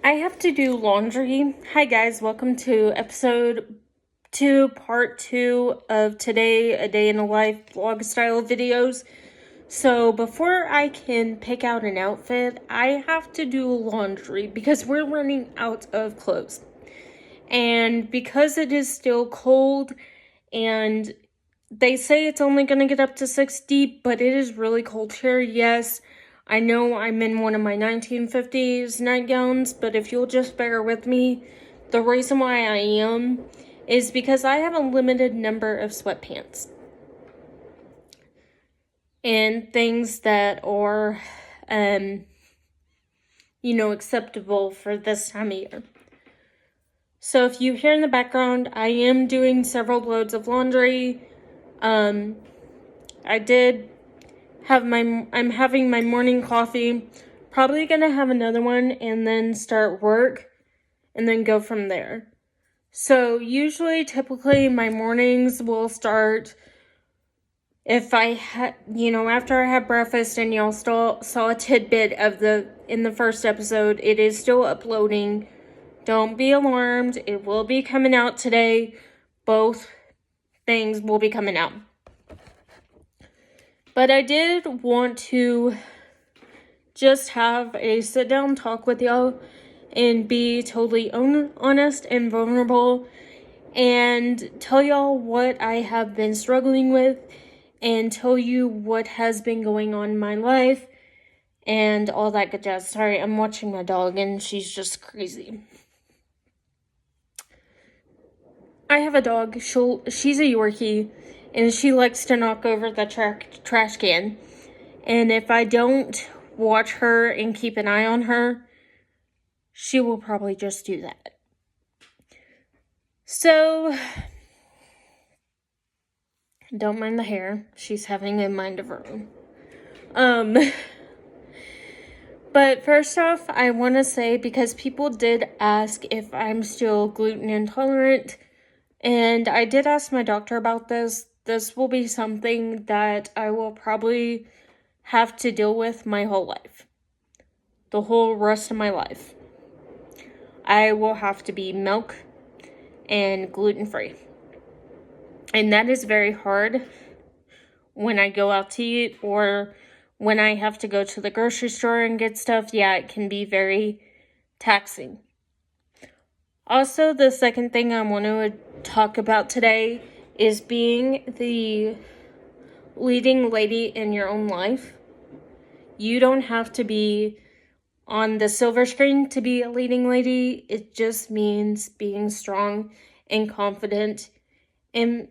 I have to do laundry. Hi guys, welcome to episode 2, part 2 of Today, a Day in the Life vlog style videos. So before I can pick out an outfit, I have to do laundry because we're running out of clothes. And because it is still cold and they say it's only going to get up to 60, but it is really cold here. Yes, I know I'm in one of my 1950s nightgowns, but if you'll just bear with me, the reason why I am is because I have a limited number of sweatpants and things that are, acceptable for this time of year. So if you hear in the background, I am doing several loads of laundry. I'm having my morning coffee, probably gonna have another one and then start work and then go from there. So typically my mornings will start if I after I have breakfast, and y'all still saw a tidbit of in the first episode, it is still uploading. Don't be alarmed, it will be coming out today. Both things will be coming out. But I did want to just have a sit-down talk with y'all and be totally honest and vulnerable and tell y'all what I have been struggling with and tell you what has been going on in my life and all that good jazz. Sorry, I'm watching my dog and she's just crazy. I have a dog. She's a Yorkie, and she likes to knock over the trash can. And if I don't watch her and keep an eye on her, she will probably just do that. So, don't mind the hair. She's having a mind of her own. But first off, I want to say, because people did ask if I'm still gluten intolerant, and I did ask my doctor about this. This will be something that I will probably have to deal with my whole life. The whole rest of my life. I will have to be milk and gluten-free. And that is very hard when I go out to eat or when I have to go to the grocery store and get stuff. Yeah, it can be very taxing. Also, the second thing I want to talk about today is being the leading lady in your own life. You don't have to be on the silver screen to be a leading lady. It just means being strong and confident and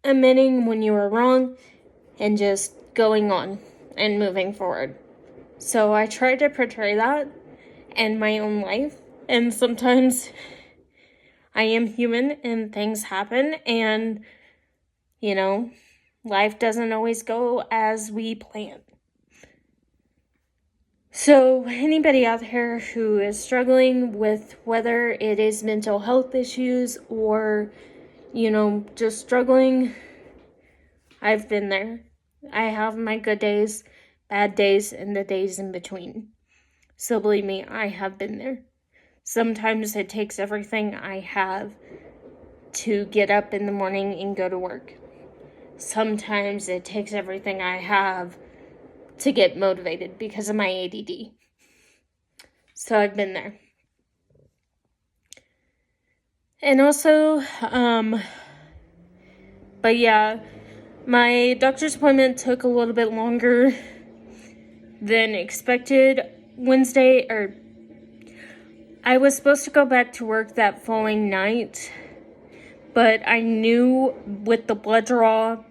admitting when you are wrong and just going on and moving forward. So I try to portray that in my own life, and sometimes I am human and things happen, and life doesn't always go as we plan. So anybody out there who is struggling with whether it is mental health issues or just struggling, I've been there. I have my good days, bad days, and the days in between. So believe me, I have been there. Sometimes it takes everything I have to get up in the morning and go to work. Sometimes it takes everything I have to get motivated because of my ADD. So I've been there. And also, but yeah, my doctor's appointment took a little bit longer than expected. I was supposed to go back to work that following night, but I knew with the blood draw,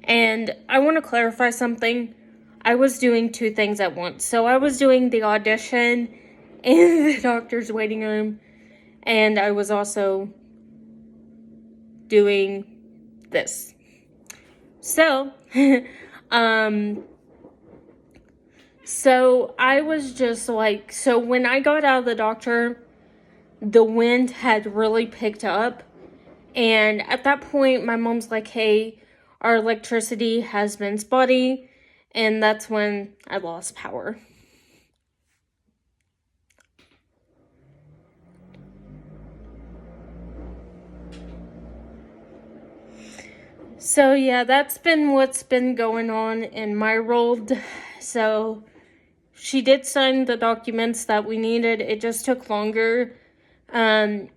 and I want to clarify something. I was doing two things at once. So I was doing the audition in the doctor's waiting room, and I was also doing this. So, so I was just like, so when I got out of the doctor, the wind had really picked up. And at that point, my mom's like, hey, our electricity has been spotty. And that's when I lost power. So yeah, that's been what's been going on in my world. So she did sign the documents that we needed. It just took longer. And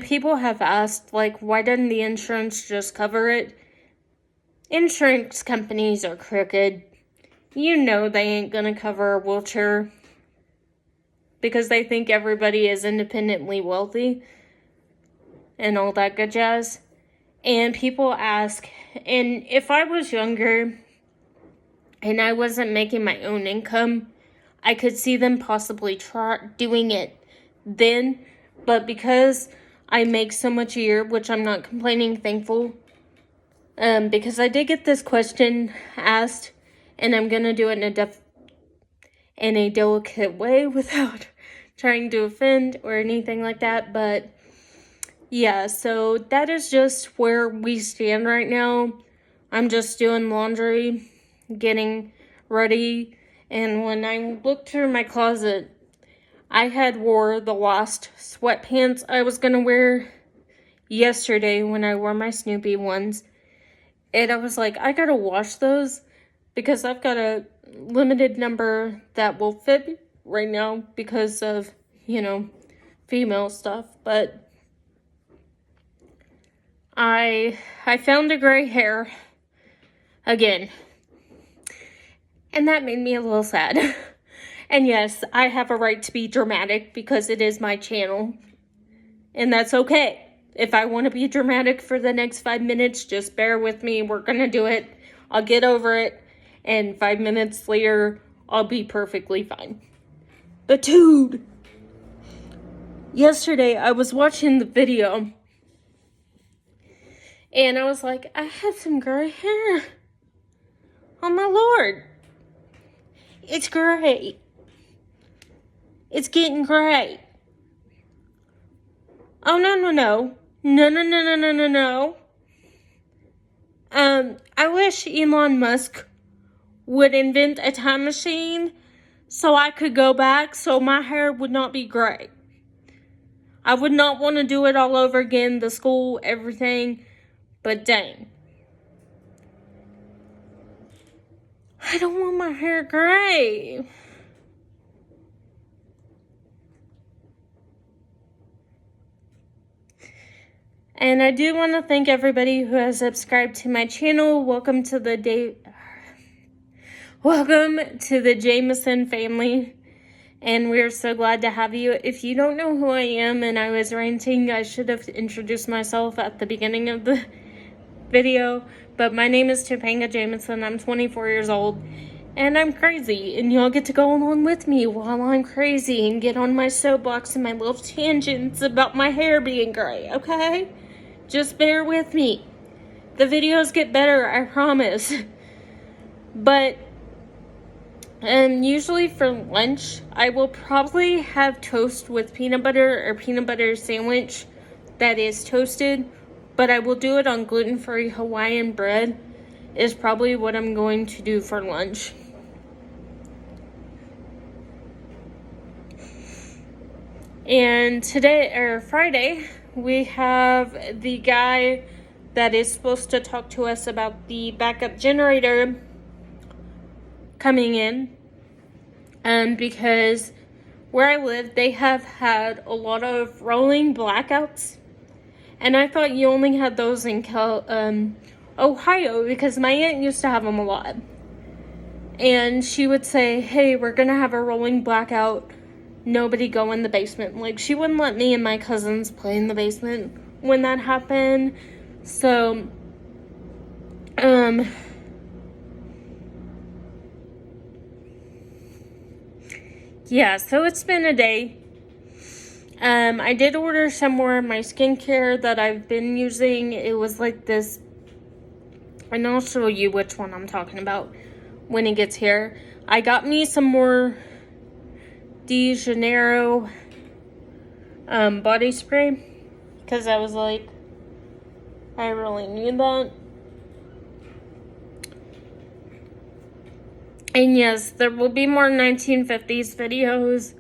people have asked, like, why didn't the insurance just cover it? Insurance companies are crooked. You know they ain't gonna cover a wheelchair because they think everybody is independently wealthy and all that good jazz. And people ask, and if I was younger and I wasn't making my own income, I could see them possibly doing it then. But because I make so much a year, which I'm not complaining, thankful, because I did get this question asked, and I'm gonna do it in a delicate way without trying to offend or anything like that. But yeah, so that is just where we stand right now. I'm just doing laundry, getting ready, and when I looked through my closet, I had wore the last sweatpants I was gonna wear yesterday when I wore my Snoopy ones. And I was like, I gotta wash those because I've got a limited number that will fit right now because of, female stuff. But I found a gray hair again. And that made me a little sad. And yes, I have a right to be dramatic because it is my channel. And that's okay. If I want to be dramatic for the next 5 minutes, just bear with me. We're going to do it. I'll get over it. And 5 minutes later, I'll be perfectly fine. But dude, yesterday I was watching the video. And I was like, I had some gray hair. Oh my Lord. It's gray. It's getting gray. Oh, no. No. I wish Elon Musk would invent a time machine so I could go back so my hair would not be gray. I would not want to do it all over again, the school, everything, but dang. I don't want my hair gray. And I do want to thank everybody who has subscribed to my channel. Welcome to the Jameson family. And we're so glad to have you. If you don't know who I am and I was ranting, I should have introduced myself at the beginning of the video. But my name is Topanga Jameson. I'm 24 years old. And I'm crazy. And y'all get to go along with me while I'm crazy and get on my soapbox and my little tangents about my hair being gray, okay? Just bear with me. The videos get better, I promise. But usually for lunch, I will probably have toast with peanut butter or peanut butter sandwich that is toasted. But I will do it on gluten-free Hawaiian bread is probably what I'm going to do for lunch. And today, or Friday, we have the guy that is supposed to talk to us about the backup generator coming in. Because where I live, they have had a lot of rolling blackouts. And I thought you only had those in Ohio, because my aunt used to have them a lot. And she would say, hey, we're going to have a rolling blackout. Nobody go in the basement. Like, she wouldn't let me and my cousins play in the basement when that happened. So, yeah, so it's been a day. I did order some more of my skincare that I've been using. It was like this, and I'll show you which one I'm talking about when it gets here. I got me some more De Janeiro body spray because I was like, I really need that. And yes, there will be more 1950s videos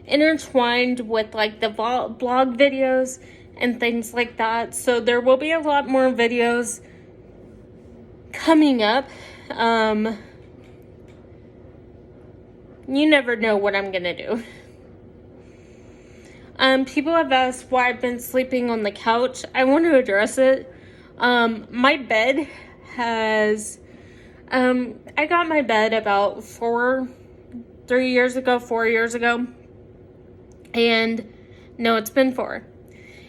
intertwined with like the vlog videos and things like that. So there will be a lot more videos coming up. You never know what I'm gonna do. People have asked why I've been sleeping on the couch. I want to address it. My bed has, I got my bed about 4 years ago. And no, it's been 4.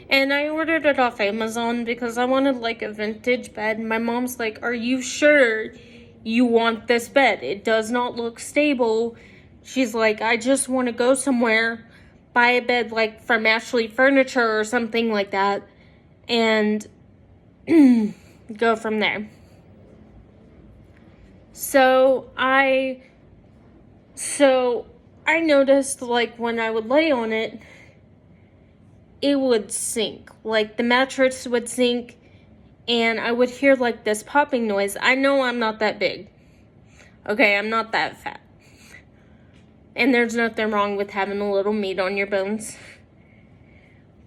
And I ordered it off Amazon because I wanted like a vintage bed. My mom's like, are you sure you want this bed? It does not look stable. She's like, I just want to go somewhere, buy a bed like from Ashley Furniture or something like that, and go from there. So I noticed like when I would lay on it, it would sink. Like the mattress would sink and I would hear like this popping noise. I know I'm not that big. Okay, I'm not that fat. And there's nothing wrong with having a little meat on your bones.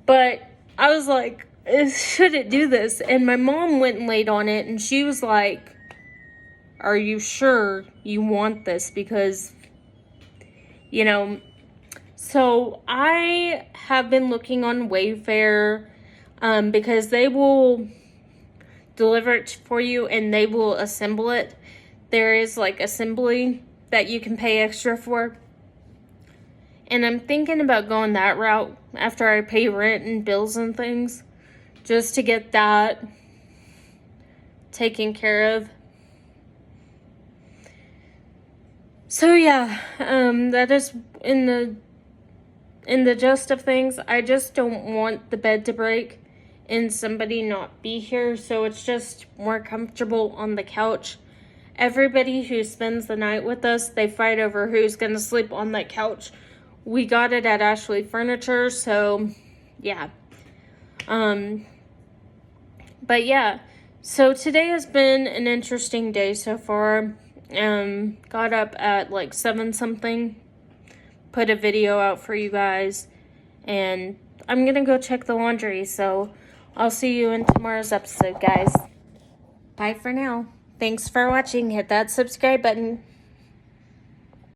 But I was like, should it do this? And my mom went and laid on it and she was like, are you sure you want this? Because, you know, so I have been looking on Wayfair because they will deliver it for you and they will assemble it. There is like assembly that you can pay extra for. And I'm thinking about going that route after I pay rent and bills and things, just to get that taken care of. So yeah, that is in the gist of things. I just don't want the bed to break and somebody not be here, so it's just more comfortable on the couch. Everybody who spends the night with us, they fight over who's gonna sleep on that couch. We got it at Ashley Furniture, so yeah. But yeah, so today has been an interesting day so far. Got up at like 7 something, put a video out for you guys, and I'm gonna go check the laundry, so I'll see you in tomorrow's episode, guys. Bye for now. Thanks for watching. Hit that subscribe button.